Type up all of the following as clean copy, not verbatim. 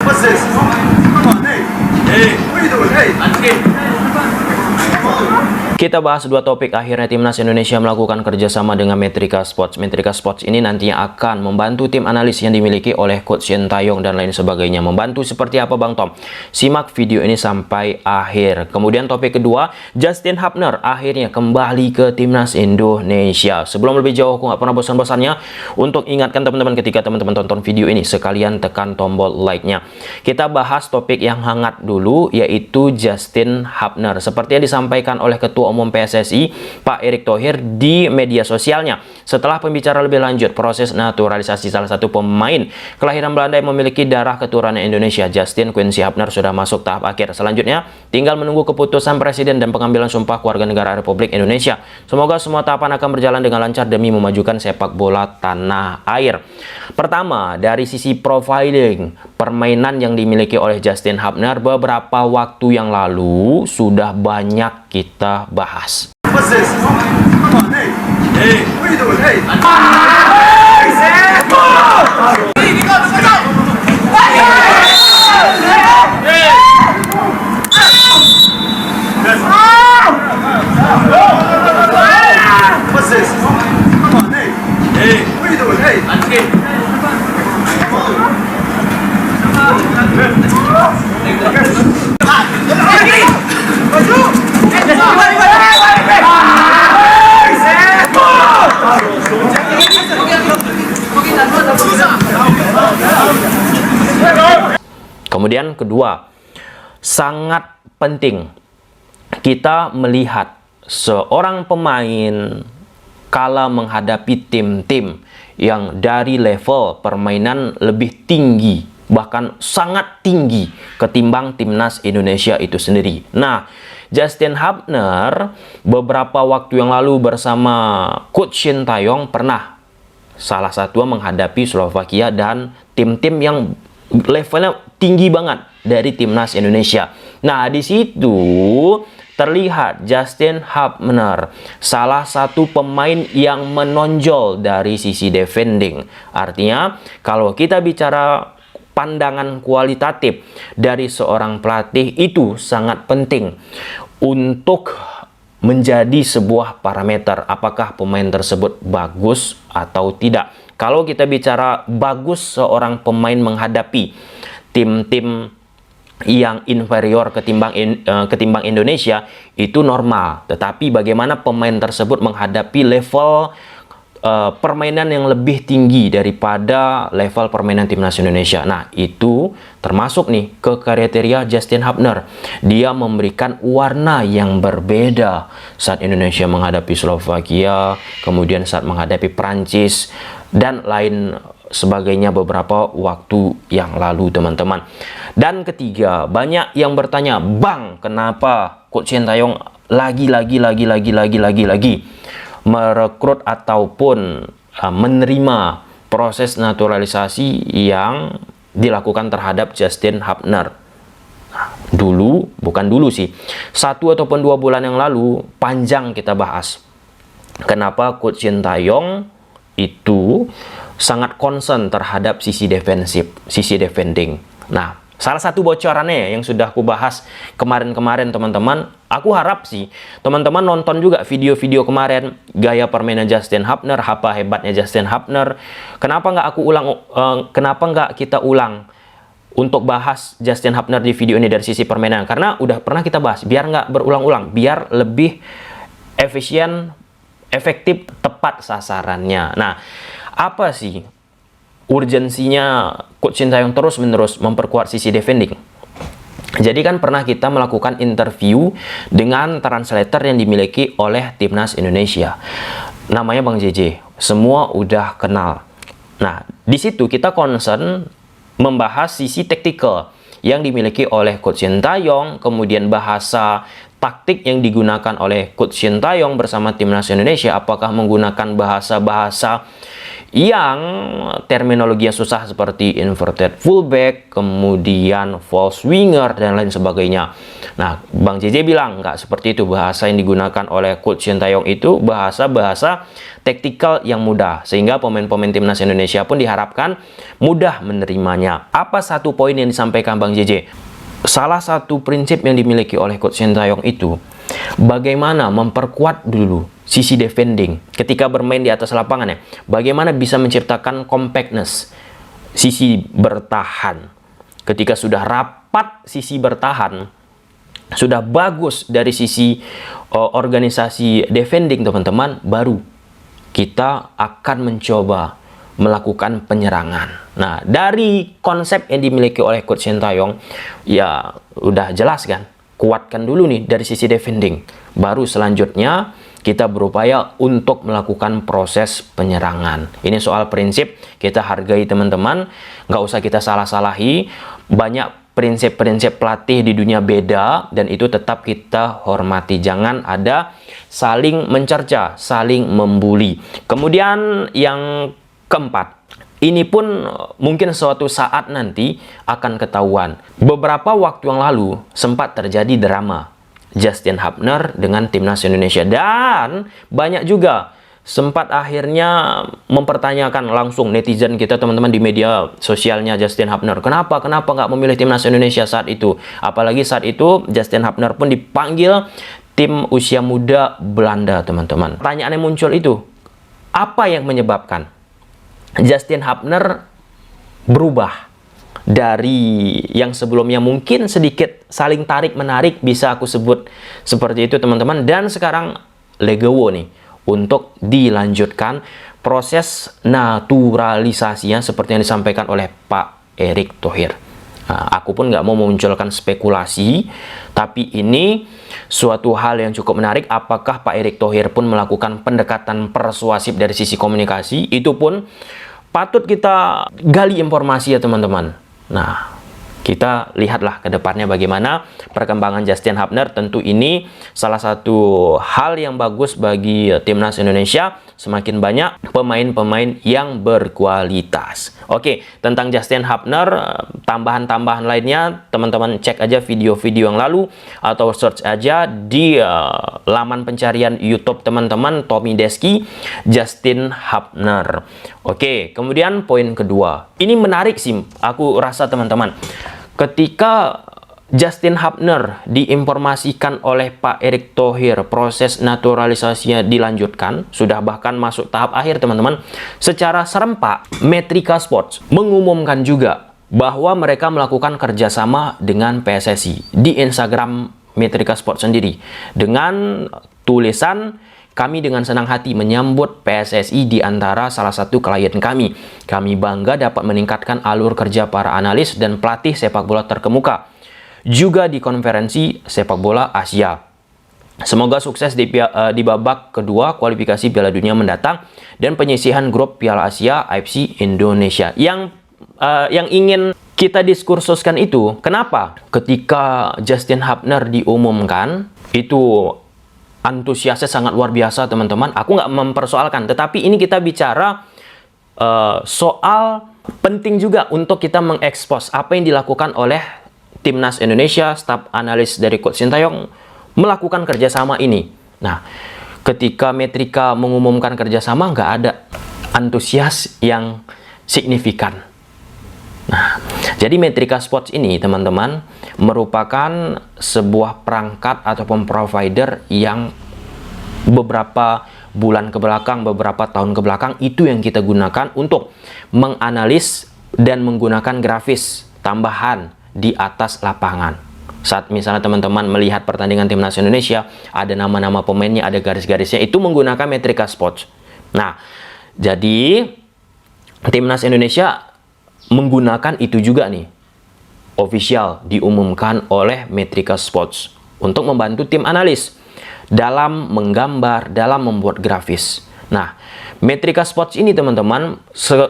What's this? Come on, hey. Hey, what are you doing? Hey. Kita bahas dua topik. Akhirnya Timnas Indonesia melakukan kerjasama dengan Metrika Sports. Metrika Sports ini nantinya akan membantu tim analis yang dimiliki oleh Coach Sintayong dan lain sebagainya. Membantu seperti apa Bang Tom? Simak video ini sampai akhir. Kemudian topik kedua, Justin Hubner akhirnya kembali ke Timnas Indonesia. Sebelum lebih jauh, aku nggak pernah bosan-bosannya untuk ingatkan teman-teman ketika teman-teman tonton video ini, sekalian tekan tombol like-nya. Kita bahas topik yang hangat dulu, yaitu Justin Hubner. Seperti yang disampaikan oleh Ketua Umum PSSI Pak Erick Thohir di media sosialnya, setelah pembicaraan lebih lanjut proses naturalisasi salah satu pemain kelahiran Belanda yang memiliki darah keturunan Indonesia, Justin Quincy Hubner, sudah masuk tahap akhir. Selanjutnya tinggal menunggu keputusan Presiden dan pengambilan sumpah keluarga negara Republik Indonesia. Semoga semua tahapan akan berjalan dengan lancar demi memajukan sepak bola tanah air. Pertama, dari sisi profiling permainan yang dimiliki oleh Justin Hubner, beberapa waktu yang lalu sudah banyak kita bahas. What's this? Come on, hey. Hey, what are you doing? Hey. What's this? Come on, hey. Hey, what are you doing? Hey. Kemudian kedua, sangat penting kita melihat seorang pemain kala menghadapi tim-tim yang dari level permainan lebih tinggi, bahkan sangat tinggi ketimbang Timnas Indonesia itu sendiri. Nah, Justin Hubner beberapa waktu yang lalu bersama Coach Sintayong pernah salah satu menghadapi Slovakia dan tim-tim yang levelnya tinggi banget dari Timnas Indonesia. Nah, di situ terlihat Justin Hubner salah satu pemain yang menonjol dari sisi defending. Artinya, kalau kita bicara pandangan kualitatif dari seorang pelatih, itu sangat penting untuk menjadi sebuah parameter apakah pemain tersebut bagus atau tidak. Kalau kita bicara bagus seorang pemain menghadapi tim-tim yang inferior ketimbang Indonesia, itu normal. Tetapi bagaimana pemain tersebut menghadapi level permainan yang lebih tinggi daripada level permainan Timnas Indonesia. Nah, itu termasuk nih ke kriteria Justin Hubner. Dia memberikan warna yang berbeda saat Indonesia menghadapi Slovakia, kemudian saat menghadapi Prancis, dan lain sebagainya beberapa waktu yang lalu, teman-teman. Dan ketiga, banyak yang bertanya, Bang, kenapa Coach Sintayong lagi merekrut ataupun menerima proses naturalisasi yang dilakukan terhadap Justin Hubner? Bukan dulu sih, 1 ataupun 2 bulan yang lalu panjang kita bahas kenapa Coach Sintayong itu sangat concern terhadap sisi defensif, sisi defending. Nah, salah satu bocorannya yang sudah aku bahas kemarin-kemarin, teman-teman. Aku harap sih teman-teman nonton juga video-video kemarin, gaya permainan Justin Hubner, apa hebatnya Justin Hubner. Kenapa nggak kita ulang untuk bahas Justin Hubner di video ini dari sisi permainan? Karena udah pernah kita bahas, biar nggak berulang-ulang, biar lebih efisien, efektif, tepat sasarannya. Nah, apa sih urgensinya Coach Sintayong terus-menerus memperkuat sisi defending? Jadi kan pernah kita melakukan interview dengan translator yang dimiliki oleh Timnas Indonesia. Namanya Bang JJ. Semua udah kenal. Nah, di situ kita concern membahas sisi taktikal yang dimiliki oleh Coach Sintayong, kemudian bahasa taktik yang digunakan oleh Coach Sintayong bersama Timnas Indonesia, apakah menggunakan bahasa-bahasa yang terminologi yang susah seperti inverted fullback, kemudian false winger, dan lain sebagainya. Nah, Bang JJ bilang nggak seperti itu. Bahasa yang digunakan oleh Coach Sintayong itu bahasa-bahasa taktikal yang mudah, sehingga pemain-pemain timnas Indonesia pun diharapkan mudah menerimanya. Apa satu poin yang disampaikan Bang JJ? Salah satu prinsip yang dimiliki oleh Coach Sintayong itu bagaimana memperkuat dulu sisi defending ketika bermain di atas lapangan, ya. Bagaimana bisa menciptakan compactness, sisi bertahan. Ketika sudah rapat sisi bertahan, sudah bagus dari sisi organisasi defending, teman-teman, baru kita akan mencoba melakukan penyerangan. Nah, dari konsep yang dimiliki oleh Coach Sintayong, ya udah jelas kan, kuatkan dulu nih dari sisi defending, baru selanjutnya kita berupaya untuk melakukan proses penyerangan. Ini soal prinsip, kita hargai teman-teman, nggak usah kita salah-salahi. Banyak prinsip-prinsip pelatih di dunia beda, dan itu tetap kita hormati. Jangan ada saling mencerca, saling membuli. Kemudian yang keempat, ini pun mungkin suatu saat nanti akan ketahuan. Beberapa waktu yang lalu sempat terjadi drama Justin Hubner dengan timnas Indonesia, dan banyak juga sempat akhirnya mempertanyakan langsung netizen kita, teman-teman, di media sosialnya Justin Hubner. Kenapa nggak memilih timnas Indonesia saat itu? Apalagi saat itu Justin Hubner pun dipanggil tim usia muda Belanda, teman-teman. Pertanyaan yang muncul itu, apa yang menyebabkan Justin Hubner berubah dari yang sebelumnya mungkin sedikit saling tarik-menarik, bisa aku sebut seperti itu, teman-teman, dan sekarang legowo nih untuk dilanjutkan proses naturalisasinya seperti yang disampaikan oleh Pak Erick Thohir. Nah, aku pun nggak mau memunculkan spekulasi, tapi ini suatu hal yang cukup menarik. Apakah Pak Erick Thohir pun melakukan pendekatan persuasif dari sisi komunikasi? Itu pun patut kita gali informasi, ya teman-teman. Nah, kita lihatlah ke depannya bagaimana perkembangan Justin Hubner. Tentu ini salah satu hal yang bagus bagi timnas Indonesia. Semakin banyak pemain-pemain yang berkualitas. Oke, tentang Justin Hubner, tambahan-tambahan lainnya, teman-teman cek aja video-video yang lalu atau search aja di laman pencarian YouTube teman-teman, Tommy Deski, Justin Hubner. Oke, kemudian poin kedua. Ini menarik sih, aku rasa, teman-teman. Ketika Justin Hubner diinformasikan oleh Pak Erick Thohir, proses naturalisasinya dilanjutkan, sudah bahkan masuk tahap akhir, teman-teman. Secara serempak, Metrika Sports mengumumkan juga bahwa mereka melakukan kerjasama dengan PSSI di Instagram Metrika Sports sendiri, dengan tulisan, "Kami dengan senang hati menyambut PSSI di antara salah satu klien kami. Kami bangga dapat meningkatkan alur kerja para analis dan pelatih sepak bola terkemuka, juga di konferensi sepak bola Asia. Semoga sukses di babak kedua kualifikasi Piala Dunia mendatang dan penyisihan grup Piala Asia AFC Indonesia." Yang ingin kita diskursuskan itu, kenapa ketika Justin Hubner diumumkan itu antusiasnya sangat luar biasa, teman-teman. Aku nggak mempersoalkan, tetapi ini kita bicara soal penting juga untuk kita mengekspos apa yang dilakukan oleh timnas Indonesia, staf analis dari Coach Sintayong melakukan kerjasama ini. Nah, ketika Metrika mengumumkan kerjasama, nggak ada antusias yang signifikan. Nah, jadi Metrika Sports ini, teman-teman, merupakan sebuah perangkat ataupun provider yang beberapa bulan ke belakang, beberapa tahun ke belakang, itu yang kita gunakan untuk menganalis dan menggunakan grafis tambahan di atas lapangan. Saat misalnya teman-teman melihat pertandingan timnas Indonesia, ada nama-nama pemainnya, ada garis-garisnya, itu menggunakan Metrika Sports. Nah, jadi timnas Indonesia menggunakan itu juga nih, official diumumkan oleh Metrika Sports untuk membantu tim analis dalam menggambar, dalam membuat grafis. Nah, Metrika Sports ini, teman-teman,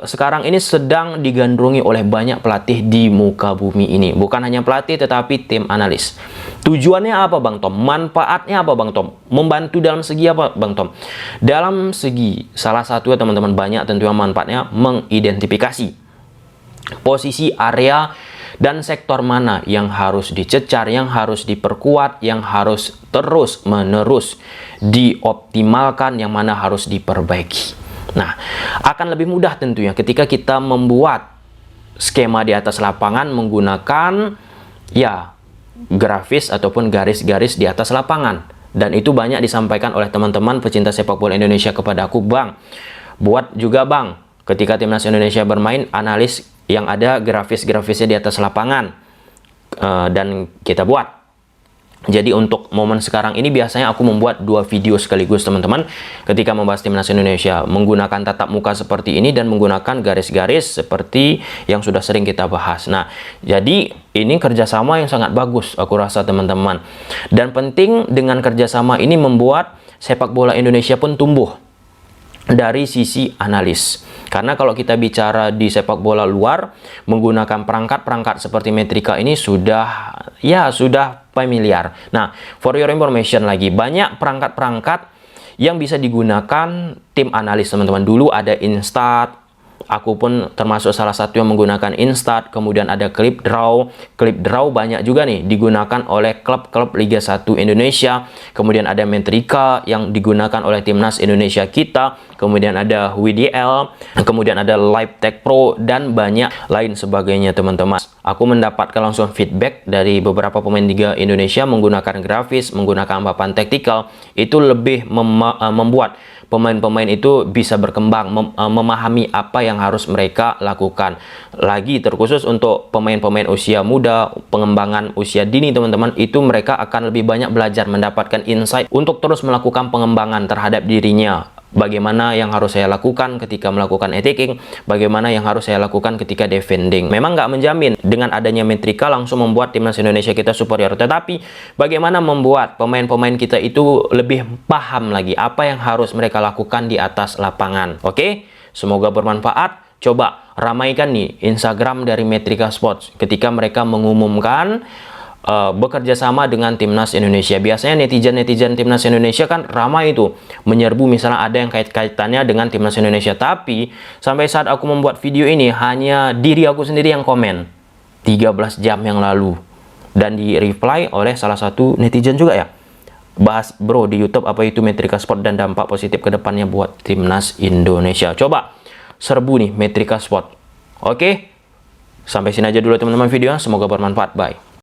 sekarang ini sedang digandrungi oleh banyak pelatih di muka bumi ini. Bukan hanya pelatih, tetapi tim analis. Tujuannya apa Bang Tom? Manfaatnya apa Bang Tom? Membantu dalam segi apa Bang Tom? Dalam segi salah satu ya teman-teman, banyak tentunya manfaatnya, mengidentifikasi posisi area dan sektor mana yang harus dicecar, yang harus diperkuat, yang harus terus-menerus dioptimalkan, yang mana harus diperbaiki. Nah, akan lebih mudah tentunya ketika kita membuat skema di atas lapangan menggunakan ya grafis ataupun garis-garis di atas lapangan. Dan itu banyak disampaikan oleh teman-teman pecinta sepak bola Indonesia kepada aku, Bang. Buat juga Bang, ketika timnas Indonesia bermain, analis yang ada grafis-grafisnya di atas lapangan. Dan kita buat. Jadi untuk momen sekarang ini biasanya aku membuat 2 video sekaligus teman-teman, ketika membahas timnas Indonesia menggunakan tatap muka seperti ini dan menggunakan garis-garis seperti yang sudah sering kita bahas. Nah, jadi ini kerjasama yang sangat bagus aku rasa teman-teman. Dan penting dengan kerjasama ini membuat sepak bola Indonesia pun tumbuh dari sisi analis. Karena kalau kita bicara di sepak bola luar, menggunakan perangkat-perangkat seperti metrika ini sudah familiar. Nah, for your information lagi, banyak perangkat-perangkat yang bisa digunakan tim analis teman-teman. Dulu ada Instat, aku pun termasuk salah satu yang menggunakan Instat. Kemudian ada Clip Draw. Clip Draw banyak juga nih digunakan oleh klub-klub Liga 1 Indonesia. Kemudian ada Metrika yang digunakan oleh timnas Indonesia kita. Kemudian ada WDL, kemudian ada Live Tech Pro, dan banyak lain sebagainya teman-teman. Aku mendapatkan langsung feedback dari beberapa pemain Liga Indonesia menggunakan grafis, menggunakan papan taktikal. Itu lebih membuat pemain-pemain itu bisa berkembang, memahami apa yang harus mereka lakukan. Lagi terkhusus untuk pemain-pemain usia muda, pengembangan usia dini teman-teman, itu mereka akan lebih banyak belajar, mendapatkan insight untuk terus melakukan pengembangan terhadap dirinya. Bagaimana yang harus saya lakukan ketika melakukan attacking, bagaimana yang harus saya lakukan ketika defending. Memang nggak menjamin dengan adanya metrika langsung membuat timnas Indonesia kita superior, tetapi bagaimana membuat pemain-pemain kita itu lebih paham lagi apa yang harus mereka lakukan di atas lapangan. Oke, semoga bermanfaat. Coba ramaikan nih Instagram dari Metrika Sports ketika mereka mengumumkan bekerja sama dengan timnas Indonesia. Biasanya netizen timnas Indonesia kan ramai itu menyerbu, misalnya ada yang kait-kaitannya dengan timnas Indonesia. Tapi sampai saat aku membuat video ini, hanya diri aku sendiri yang komen 13 jam yang lalu, dan di reply oleh salah satu netizen juga ya. Bahas bro di YouTube apa itu Metrika Sport dan dampak positif kedepannya buat timnas Indonesia. Coba serbu nih Metrika Sport. Oke, sampai sini aja dulu teman-teman videonya. Semoga bermanfaat. Bye.